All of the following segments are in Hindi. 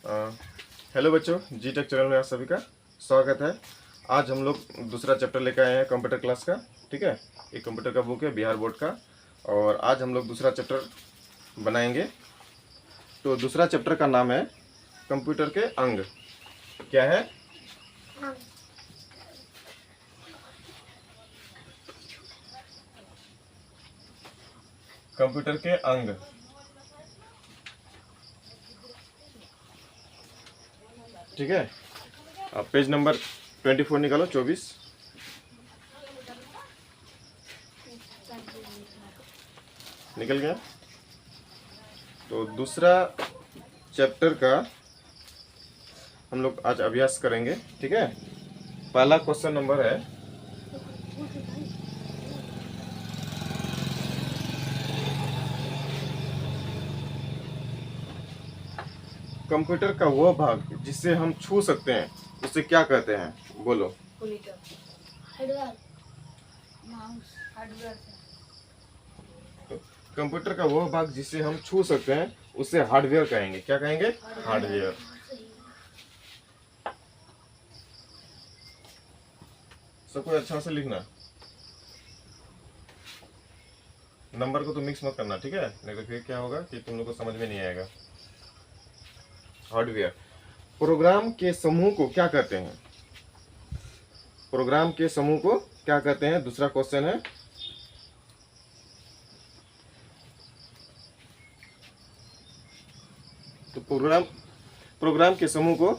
हेलो बच्चों, जी टेक चैनल में आप सभी का स्वागत है। आज हम लोग दूसरा चैप्टर लेकर आए हैं कंप्यूटर क्लास का। ठीक है, ये कंप्यूटर का बुक है बिहार बोर्ड का, और आज हम लोग दूसरा चैप्टर बनाएंगे। तो दूसरा चैप्टर का नाम है कंप्यूटर के अंग। क्या है? कंप्यूटर के अंग। ठीक है, अब पेज नंबर 24 निकालो, 24 निकल गया। तो दूसरा चैप्टर का हम लोग आज अभ्यास करेंगे। ठीक है, पहला क्वेश्चन नंबर है, कंप्यूटर का वह भाग जिसे हम छू सकते हैं उसे क्या कहते हैं? बोलो। कंप्यूटर का वह भाग जिसे हम छू सकते हैं उसे हार्डवेयर कहेंगे। क्या कहेंगे? हार्डवेयर। सबको अच्छा से लिखना, नंबर को तो मिक्स मत करना, ठीक है? नहीं तो फिर क्या होगा कि तुम लोग को समझ में नहीं आएगा। हार्डवेयर प्रोग्राम के समूह को क्या कहते हैं? प्रोग्राम के समूह को क्या कहते हैं? दूसरा क्वेश्चन है। तो प्रोग्राम के समूह को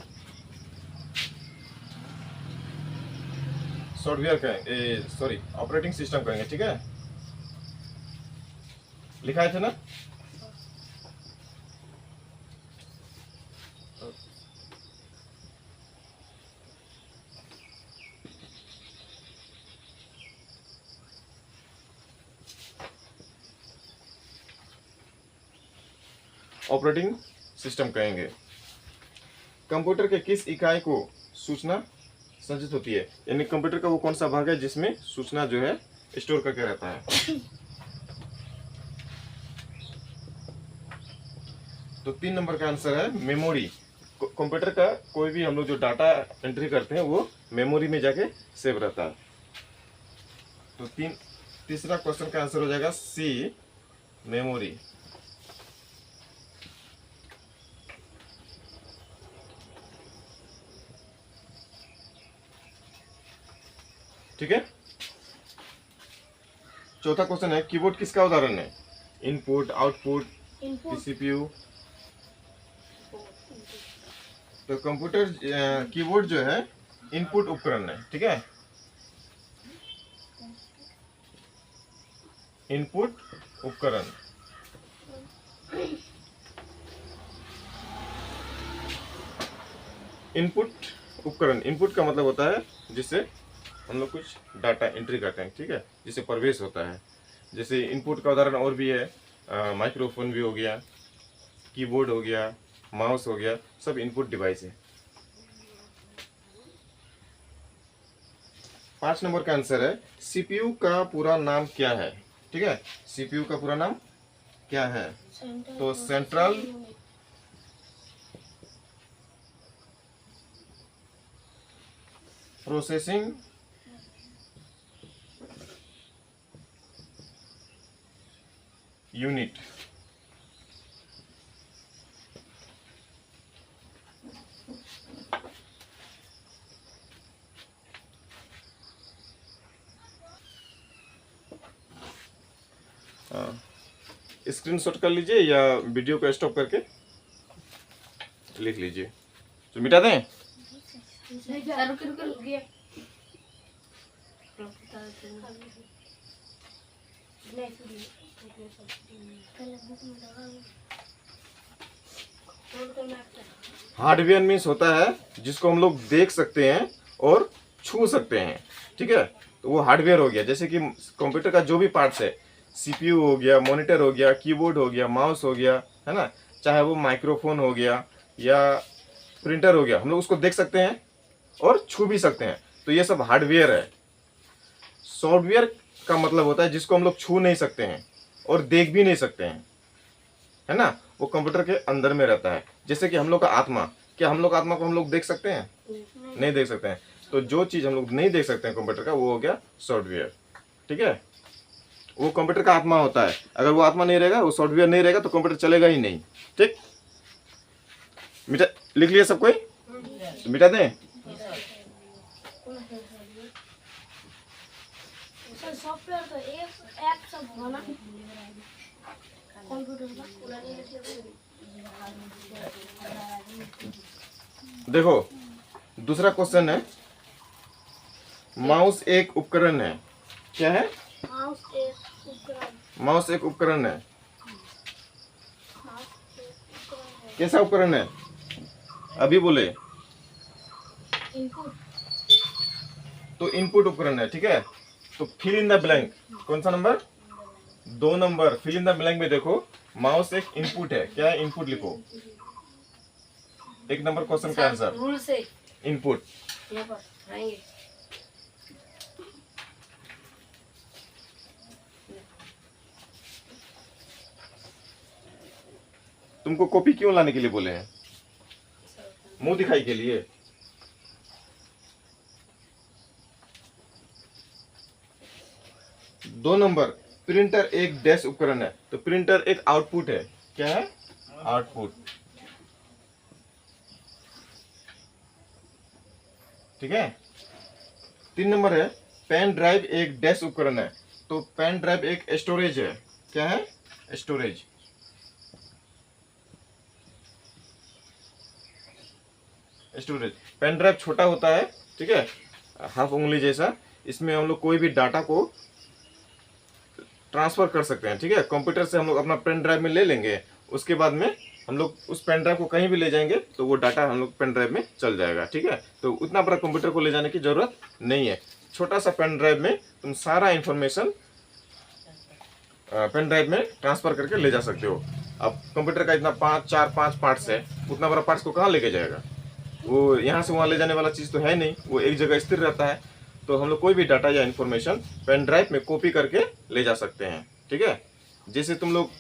सॉफ्टवेयर कहेंगे, सॉरी ऑपरेटिंग सिस्टम कहेंगे। ठीक है, लिखा है थे ना? ऑपरेटिंग सिस्टम कहेंगे। कंप्यूटर के किस इकाई को सूचना संचित होती है? यानी कंप्यूटर का वो कौन सा भाग है जिसमें सूचना जो है स्टोर करके रहता है? तो 3 नंबर का आंसर है मेमोरी। कंप्यूटर का कोई भी हम लोग जो डाटा एंट्री करते हैं वो मेमोरी में जाके सेव रहता है। तो तीसरा क्वेश्चन का आंसर हो जाएगा सी, मेमोरी। ठीक है, चौथा क्वेश्चन है कीबोर्ड किसका उदाहरण है? Input, output, CPU. तो कंप्यूटर कीबोर्ड जो है इनपुट उपकरण है। ठीक है, इनपुट उपकरण। इनपुट उपकरण, इनपुट का मतलब होता है जिससे हम लोग कुछ डाटा एंट्री करते हैं। ठीक है, जिसे प्रवेश होता है। जैसे इनपुट का उदाहरण और भी है, माइक्रोफोन भी हो गया, कीबोर्ड हो गया, माउस हो गया, सब इनपुट डिवाइस है। 5 नंबर का आंसर है सीपीयू का पूरा नाम क्या है? ठीक है, सीपीयू का पूरा नाम क्या है? तो सेंट्रल प्रोसेसिंग यूनिट। स्क्रीनशॉट कर लीजिए या वीडियो को स्टॉप करके लिख लीजिए। तो मिटा दें? हार्डवेयर मीन्स होता है जिसको हम लोग देख सकते हैं और छू सकते हैं। ठीक है, तो वो हार्डवेयर हो गया। जैसे कि कंप्यूटर का जो भी पार्ट्स है, सीपीयू हो गया, मॉनिटर हो गया, कीबोर्ड हो गया, माउस हो गया, है ना, चाहे वो माइक्रोफोन हो गया या प्रिंटर हो गया, हम लोग उसको देख सकते हैं और छू भी सकते हैं। तो ये सब हार्डवेयर है। सॉफ्टवेयर का मतलब होता है जिसको हम लोग छू नहीं सकते हैं और देख भी नहीं सकते हैं, है ना, वो कंप्यूटर के अंदर में रहता है। जैसे कि हम लोग का आत्मा, क्या हम लोग आत्मा को हम लोग देख सकते हैं? नहीं देख सकते हैं। तो जो चीज़ हम लोग नहीं देख सकते हैं कंप्यूटर का, वो हो गया सॉफ्टवेयर। ठीक है, वो कंप्यूटर का आत्मा होता है। अगर वो आत्मा नहीं रहेगा, वो सॉफ्टवेयर नहीं रहेगा, तो कंप्यूटर चलेगा ही नहीं। ठीक, मिटा लिख लिया सब कोई? तो मिटा दें? सॉफ्टवेयर तो एक ऐप सब होगा ना कंप्यूटर का। देखो, दूसरा क्वेश्चन है, माउस एक उपकरण है। क्या है? माउस एक उपकरण। माउस एक उपकरण है। माउस एक उपकरण है। कैसा उपकरण है? अभी बोले। इनपुट। तो इनपुट उपकरण है। ठीक है, तो फिल इन द ब्लैंक, कौन सा number? 2 number. Fill in the blank में देखो, माउस एक इनपुट है। क्या है? इनपुट लिखो। 1 नंबर क्वेश्चन का आंसर रूल से इनपुट। यहाँ पर आएंगे। तुमको कॉपी क्यों लाने के लिए बोले हैं? मुंह दिखाई के लिए? 2 नंबर, प्रिंटर एक डैश उपकरण है। तो प्रिंटर एक आउटपुट है। क्या है? आउटपुट। ठीक है। 3 नंबर है, पेन ड्राइव एक डैश उपकरण है। तो पेन ड्राइव एक स्टोरेज है। क्या है? स्टोरेज। स्टोरेज। पेन ड्राइव छोटा होता है, ठीक है, हाफ उंगली जैसा। इसमें हम लोग कोई भी डाटा को ट्रांसफर कर सकते हैं। ठीक है, कंप्यूटर से हम लोग अपना पेन ड्राइव में ले लेंगे, उसके बाद में हम लोग उस पेन ड्राइव को कहीं भी ले जाएंगे तो वो डाटा हम लोग पेन ड्राइव में चल जाएगा। ठीक है, तो उतना बड़ा कंप्यूटर को ले जाने की जरूरत नहीं है। छोटा सा पेन ड्राइव में तुम सारा इंफॉर्मेशन पेन ड्राइव में ट्रांसफर करके ले जा सकते हो। अब कंप्यूटर का इतना 5 पार्ट्स है, उतना बड़ा पार्ट्स को कहाँ लेके जाएगा? वो यहाँ से वहाँ ले जाने वाला चीज़ तो है नहीं, वो एक जगह स्थिर रहता है। तो हम लोग कोई भी डाटा या इन्फॉर्मेशन पेन ड्राइव में कॉपी करके ले जा सकते हैं। ठीक है, जैसे तुम लोग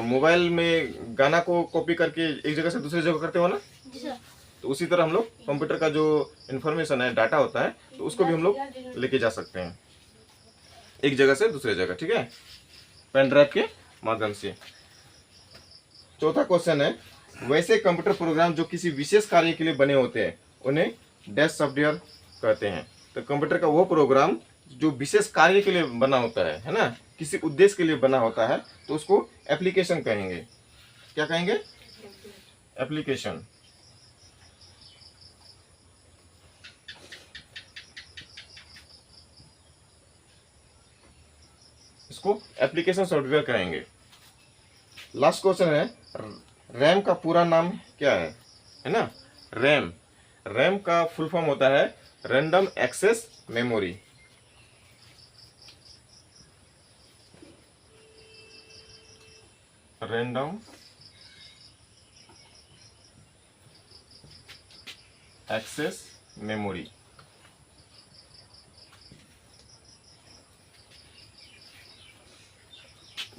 मोबाइल में गाना को कॉपी करके एक जगह से दूसरी जगह करते हो ना, तो उसी तरह हम लोग कंप्यूटर का जो इन्फॉर्मेशन है, डाटा होता है, तो उसको भी हम लोग लेके जा सकते हैं एक जगह से दूसरी जगह। ठीक है, पेन ड्राइव के माध्यम से। चौथा क्वेश्चन है, वैसे कंप्यूटर प्रोग्राम जो किसी विशेष कार्य के लिए बने होते हैं उन्हें डैश सॉफ्टवेयर कहते हैं। तो कंप्यूटर का वो प्रोग्राम जो विशेष कार्य के लिए बना होता है ना, किसी उद्देश्य के लिए बना होता है, तो उसको एप्लीकेशन कहेंगे। क्या कहेंगे? एप्लीकेशन। इसको एप्लीकेशन सॉफ्टवेयर कहेंगे। लास्ट क्वेश्चन है, रैम का पूरा नाम क्या है ना? रैम। रैम का फुल फॉर्म होता है random access memory. Random access memory.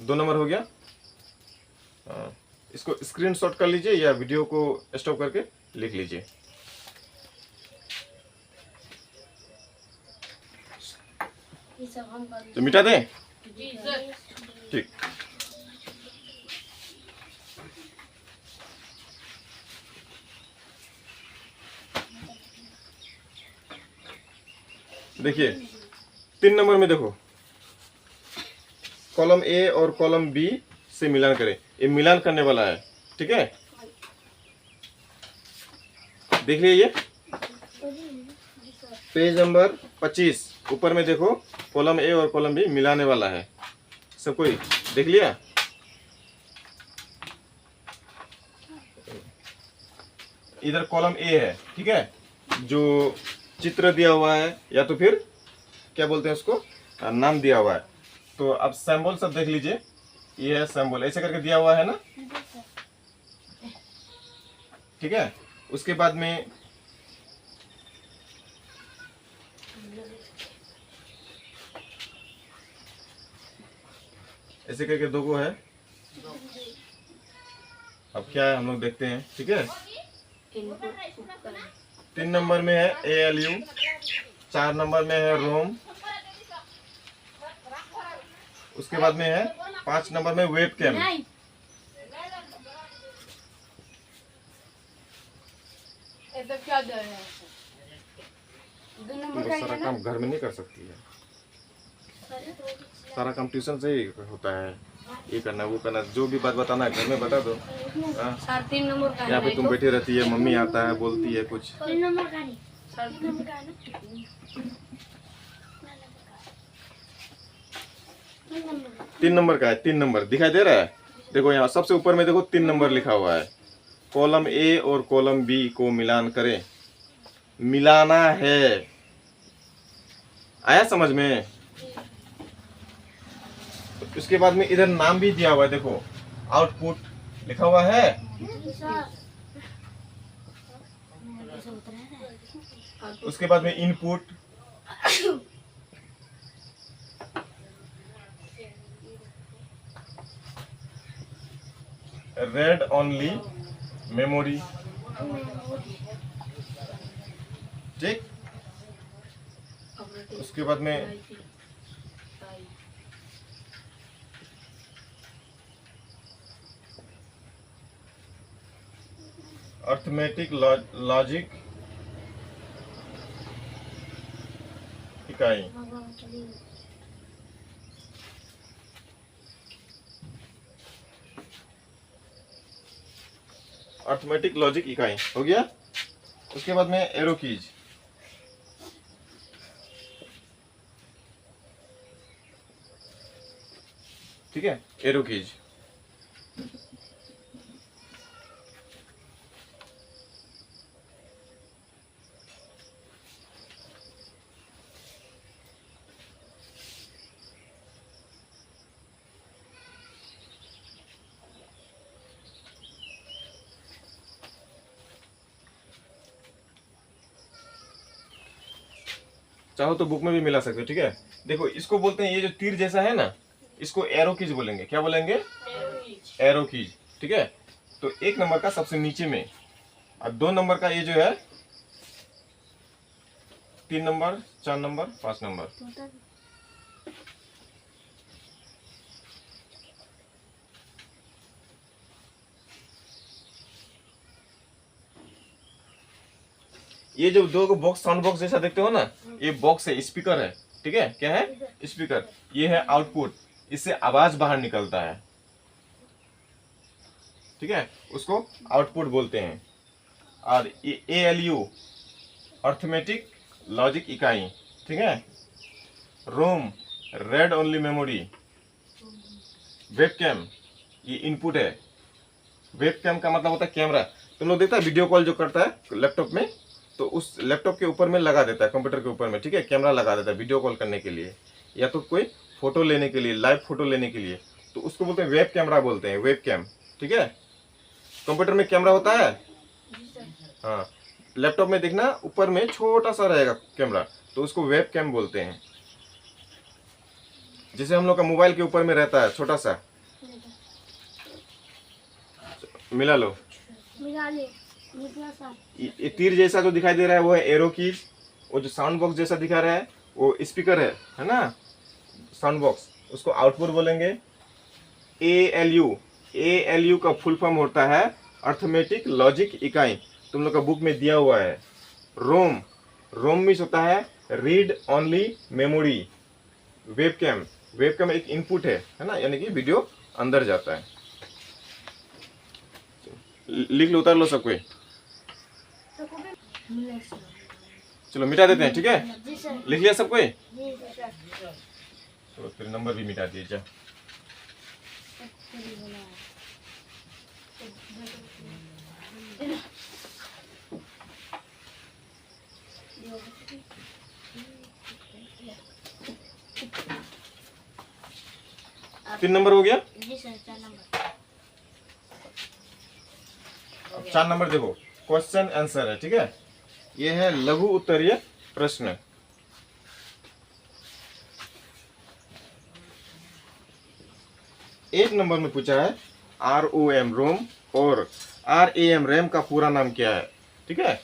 दो नंबर हो गया। इसको स्क्रीनशॉट कर लीजिए या वीडियो को स्टॉप करके लिख लीजिए। तो मिटा दें? ठीक। देखिए 3 नंबर में देखो, कॉलम ए और कॉलम बी से मिलान करें। ये मिलान करने वाला है। ठीक है, देख लीजिए ये पेज नंबर 25 ऊपर में देखो, कॉलम ए और कॉलम बी मिलाने वाला है। सब कोई देख लिया? इधर कॉलम ए है, ठीक है, जो चित्र दिया हुआ है या तो फिर क्या बोलते हैं उसको, नाम दिया हुआ है। तो अब सिंबल सब देख लीजिए, ये है सिंबल, ऐसे करके दिया हुआ है ना। ठीक है, उसके बाद में ऐसे करके दो गो है, अब क्या है हम लोग देखते हैं, ठीक है। इनपुट उपकरण 3 नंबर में है ALU, 4 नंबर में है रोम, उसके बाद में है 5 नंबर में वेबकैम। नहीं ऐसा क्या दे रहे हैं? 2 नंबर तो का सारा है ना? काम घर में नहीं कर सकती है, सारा काम ट्यूशन से ही होता है। ये करना वो करना, जो भी बात बताना है घर में बता दो। हाँ, सर 3 नंबर का यहाँ है पे तुम बैठी रहती है, मम्मी आता है बोलती है कुछ। 3 नंबर का नहीं सर 3 नंबर का है ना? 3 नंबर का है, 3 नंबर दिखाई दे रहा है। देखो यहाँ सबसे ऊपर में देखो 3 नंबर लिखा हुआ है। कॉलम A और कॉलम B को मिलान करें, मिलाना है। आया समझ में? तो उसके बाद में इधर नाम भी दिया हुआ है, देखो आउटपुट लिखा हुआ है। उसके बाद में इनपुट, रेड ओनली मेमोरी, ठीक। उसके बाद में अर्थमेटिक लॉजिक इकाई, अर्थमेटिक लॉजिक इकाई हो गया। उसके बाद में एरो कीज, ठीक है, एरो कीज। चाहो तो बुक में भी मिला सकते हो, ठीक है। देखो इसको बोलते हैं, ये जो तीर जैसा है ना, इसको एरो कीज बोलेंगे। क्या बोलेंगे? एरो कीज, ठीक है। तो 1 नंबर का सबसे नीचे में, और 2 नंबर का ये जो है, 3 नंबर, 4 नंबर, 5 नंबर। ये जो 2 बॉक्स, साउंड बॉक्स जैसा देखते हो ना, ये बॉक्स है, स्पीकर है, ठीक है। क्या है? स्पीकर। ये है आउटपुट, इससे आवाज बाहर निकलता है, ठीक है, उसको आउटपुट बोलते हैं। और ये ALU, अर्थमेटिक लॉजिक इकाई, ठीक है। रोम, रेड ओनली मेमोरी। वेबकैम, ये इनपुट है। वेबकैम का मतलब होता है कैमरा। तुम लोग देखता है वीडियो कॉल जो करता है लैपटॉप में, तो उस लैपटॉप के ऊपर में लगा देता है, कंप्यूटर के ऊपर में, ठीक है, कैमरा लगा देता है वीडियो कॉल करने के लिए, या तो कोई फोटो लेने के लिए, लाइव फोटो लेने के लिए, तो उसको बोलते हैं वेब कैमरा बोलते हैं, वेब कैम, ठीक है। कंप्यूटर में कैमरा होता है, हाँ। लैपटॉप में देखना ऊपर में छोटा सा रहेगा कैमरा, तो उसको वेब कैम बोलते हैं। जैसे हम लोग का मोबाइल के ऊपर में रहता है छोटा सा, मिला लो। मिला ले मिला सा ये तीर जैसा जो दिखाई दे रहा है वो है एरो कीज। वो जो साउंड बॉक्स जैसा दिखा रहा है वो स्पीकर है ना, साउंड बॉक्स, उसको आउटपुट बोलेंगे। ALU का फुल फॉर्म होता है अर्थमेटिक लॉजिक इकाई, तुम लोग का बुक में दिया हुआ है। रोम मीन्स होता है रीड ओनली मेमोरी। वेबकैम एक इनपुट है ना, यानी कि वीडियो अंदर जाता है। लिख लो, उतार लो सब कोई। चलो मिटा देते हैं, ठीक है। जी सर लिख लिया सब कोई? जी सर चलो फिर नंबर भी मिटा दिए। जा तीन नंबर हो गया। जी सर 4 नंबर। अब 4 नंबर देखो, क्वेश्चन आंसर है, ठीक है। ये है लघु उत्तरीय प्रश्न। एक नंबर में पूछा है ROM, रोम और RAM रैम का पूरा नाम क्या है? ठीक है,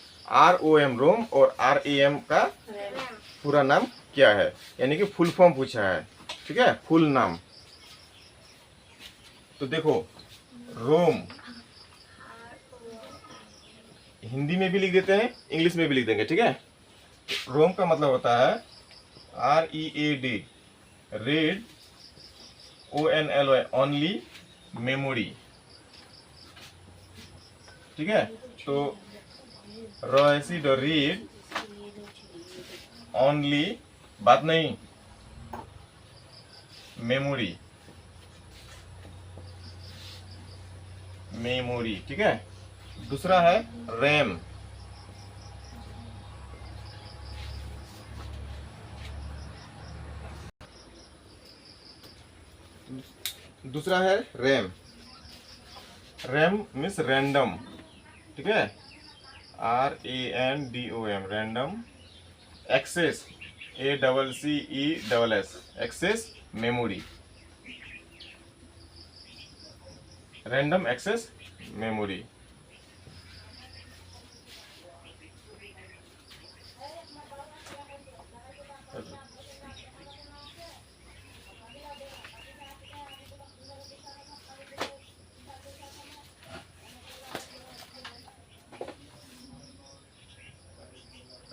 ROM रोम और RAM का पूरा नाम क्या है, यानी कि फुल फॉर्म पूछा है। ठीक है, फुल नाम। तो देखो, रोम हिंदी में भी लिख देते हैं, इंग्लिश में भी लिख देंगे। ठीक है, रोम का मतलब होता है READ, read, ONLY, only memory. ठीक है, तो रॉयसी द रीड ओनली, बात नहीं, मेमोरी, मेमोरी। ठीक है, दूसरा है रैम। दूसरा है रैम। RAM means random. ठीक है, RANDOM, random access, ACCESS, access memory, random access memory.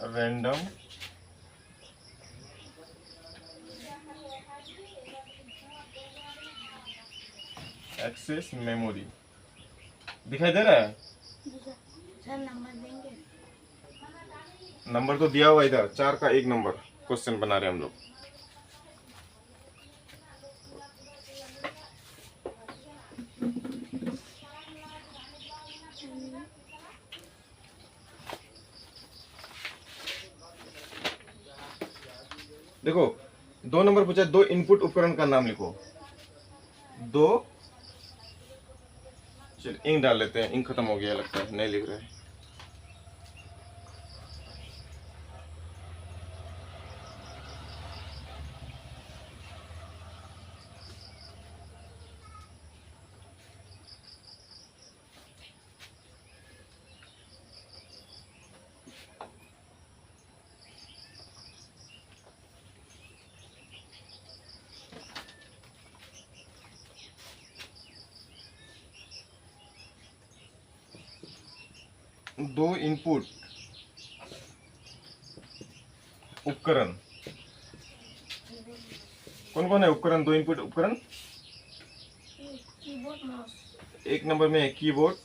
Random access memory. दिखाई दे रहा है? सर नंबर देंगे? नंबर तो दिया हुआ इधर, 4 का 1 नंबर क्वेश्चन बना रहे हैं हम लोग। देखो, 2 नंबर पूछा, 2 इनपुट उपकरण का नाम लिखो। 2, चल इंक डाल लेते हैं, इंक खत्म हो गया लगता है, नहीं लिख रहे हैं। दो इनपुट उपकरण, कौन कौन है उपकरण? 2 इनपुट उपकरण, कीबोर्ड, माउस। 1 नंबर में है कीबोर्ड,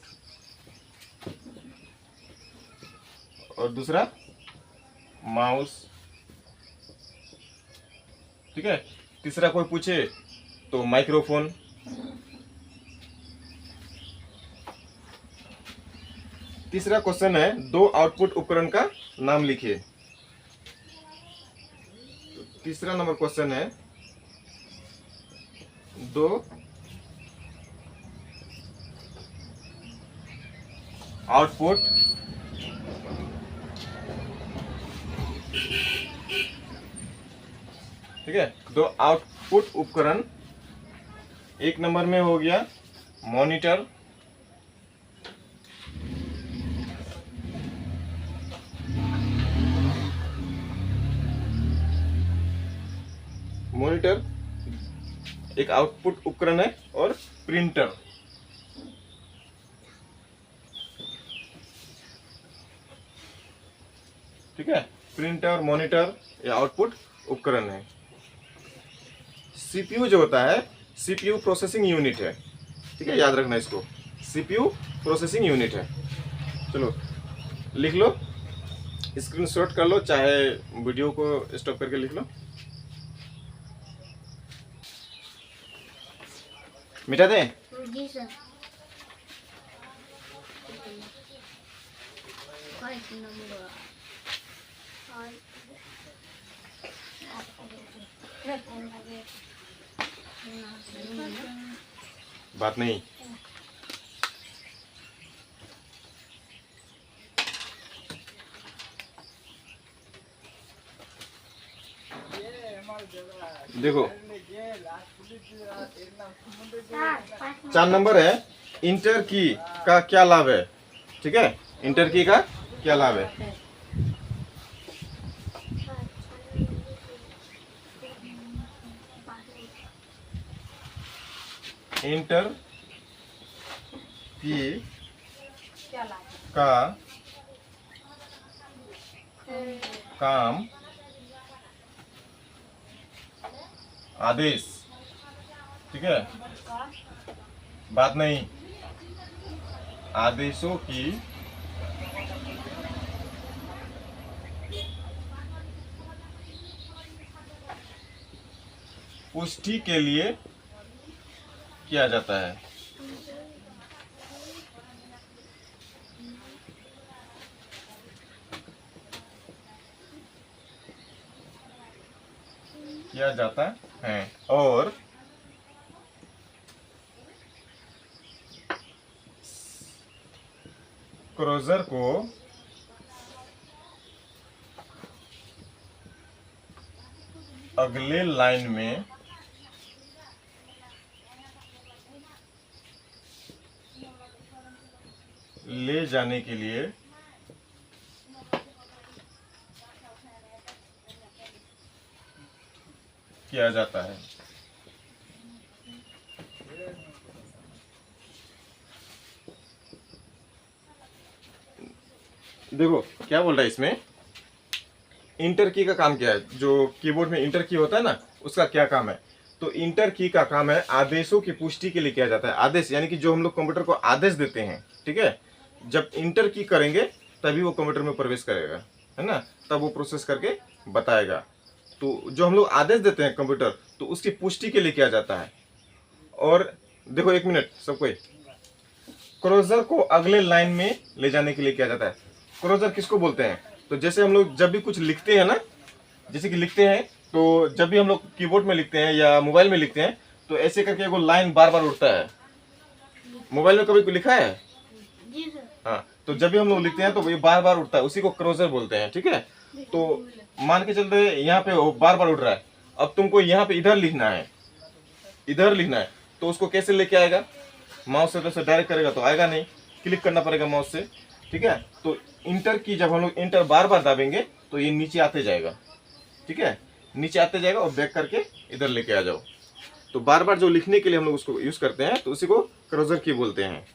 और दूसरा माउस। ठीक है, तीसरा कोई पूछे तो माइक्रोफोन। तीसरा क्वेश्चन है, 2 आउटपुट उपकरण का नाम लिखिए। तो तीसरा नंबर क्वेश्चन है, 2 आउटपुट ठीक है, 2 आउटपुट उपकरण। 1 नंबर में हो गया मॉनिटर, मॉनिटर एक आउटपुट उपकरण है, और प्रिंटर। ठीक है, प्रिंटर, मॉनिटर ये आउटपुट उपकरण है। सीपीयू जो होता है, सीपीयू प्रोसेसिंग यूनिट है। ठीक है, याद रखना इसको, सीपीयू प्रोसेसिंग यूनिट है। चलो लिख लो, स्क्रीनशॉट कर लो, चाहे वीडियो को स्टॉप करके लिख लो। मिटा दें? जी सर। 5 नंबर। बात नहीं। देखो, 4 नंबर है, इंटर की का क्या लाभ है, ठीक है, इंटर की का क्या लाभ है। इंटर की क्या लाभ का काम आदेश, ठीक है, बात नहीं, आदेशों की पुष्टि के लिए किया जाता है। किया जाता है और क्रूजर को अगले लाइन में ले जाने के लिए किया जाता है। देखो क्या बोल रहा है इसमें, इंटर की का काम क्या है, जो कीबोर्ड में इंटर की होता है ना, उसका क्या काम है। तो इंटर की का काम है आदेशों की पुष्टि के लिए किया जाता है। आदेश यानी कि जो हम लोग कंप्यूटर को आदेश देते हैं, ठीक है, जब इंटर की करेंगे तभी वो कंप्यूटर में प्रवेश करेगा, है ना, तब वो प्रोसेस करके बताएगा। तो जो हम लोग आदेश देते हैं कंप्यूटर, तो उसकी पुष्टि के लिए किया जाता है। और देखो एक मिनट सब कोई, क्रोजर को अगले लाइन में ले जाने के लिए किया जाता है। क्रोजर किसको बोलते हैं, तो जैसे हम लोग जब भी कुछ लिखते हैं ना, जैसे कि लिखते हैं, तो जब भी हम लोग कीबोर्ड में लिखते हैं या मोबाइल में लिखते हैं, तो ऐसे करके वो लाइन बार बार उठता है। मोबाइल में कभी लिखा है, जी सर। हाँ, तो जब भी हम लोग लिखते हैं तो ये बार बार उठता है, उसी को क्रोजर बोलते हैं, ठीक है। तो मान के चलते यहाँ पे वो बार बार उठ रहा है, अब तुमको यहाँ पे इधर लिखना है, इधर लिखना है, तो उसको कैसे लेके आएगा, माउस से तो डायरेक्ट करेगा तो आएगा नहीं, क्लिक करना पड़ेगा माउस से, ठीक है। तो इंटर की जब हम लोग इंटर बार बार दाबेंगे तो ये नीचे आते जाएगा, ठीक है, नीचे आते जाएगा और बैक करके इधर लेके आ जाओ। तो बार बार जो लिखने के लिए हम लोग उसको यूज करते हैं, तो उसी को क्रोजर की बोलते हैं।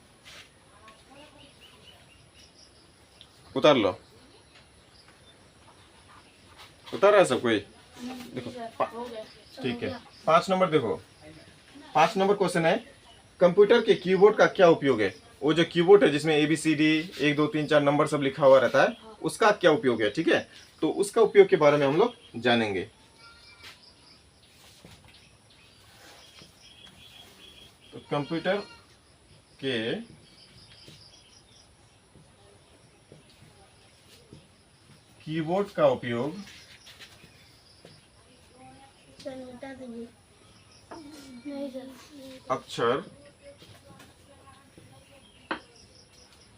उतार लो, उतार रहा है सब कोई, देखो हो गया। ठीक है। 5 नंबर देखो, 5 नंबर क्वेश्चन है, कंप्यूटर के कीबोर्ड का क्या उपयोग है। वो जो कीबोर्ड है जिसमें ABCD 1 2 3 4 नंबर सब लिखा हुआ रहता है, उसका क्या उपयोग है, ठीक है। तो उसका उपयोग के बारे में हम लोग जानेंगे। तो कंप्यूटर के कीबोर्ड का उपयोग सर बता दीजिए। नहीं सर। अक्षर,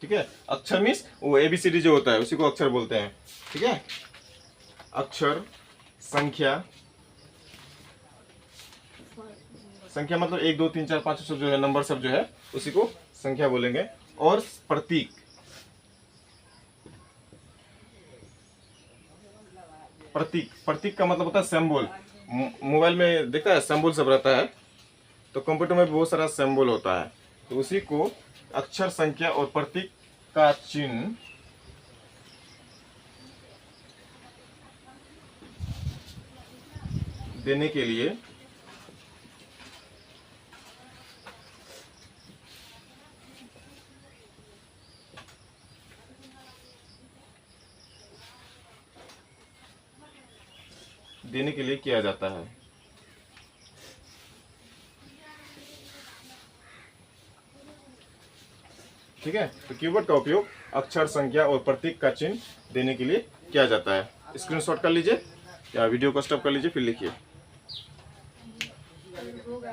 ठीक है, अक्षर मीन्स वो ABCD जो होता है उसी को अक्षर बोलते हैं, ठीक है। अक्षर, संख्या, संख्या मतलब 1 2 3 4 5 सब जो है नंबर सब जो है उसी को संख्या बोलेंगे। और प्रतीक, प्रतीक, प्रतीक का मतलब होता है सिंबल। मोबाइल में देखता है सिंबल सब रहता है, तो कंप्यूटर में भी बहुत सारा सिंबल होता है, तो उसी को अक्षर, संख्या और प्रतीक का चिन्ह देने के लिए किया जाता है। ठीक है, तो कीवर्ड का उपयोग अक्षर, संख्या और प्रतीक का चिन्ह देने के लिए किया जाता है। स्क्रीनशॉट कर लीजिए या वीडियो को स्टॉप कर लीजिए, फिर लिखिए। हो गया।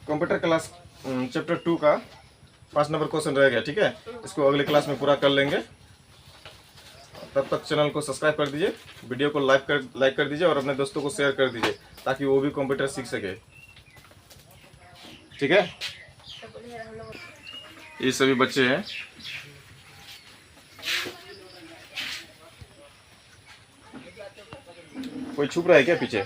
कंप्यूटर क्लास चैप्टर 2 का 5 नंबर क्वेश्चन रह गया, ठीक है। इसको अगले क्लास में पूरा कर लेंगे। तब तक चैनल को सब्सक्राइब कर दीजिए, वीडियो को लाइक कर दीजिए और अपने दोस्तों को शेयर कर दीजिए, ताकि वो भी कंप्यूटर सीख सके। ठीक है, ये सभी बच्चे हैं। कोई छुप रहा है क्या पीछे?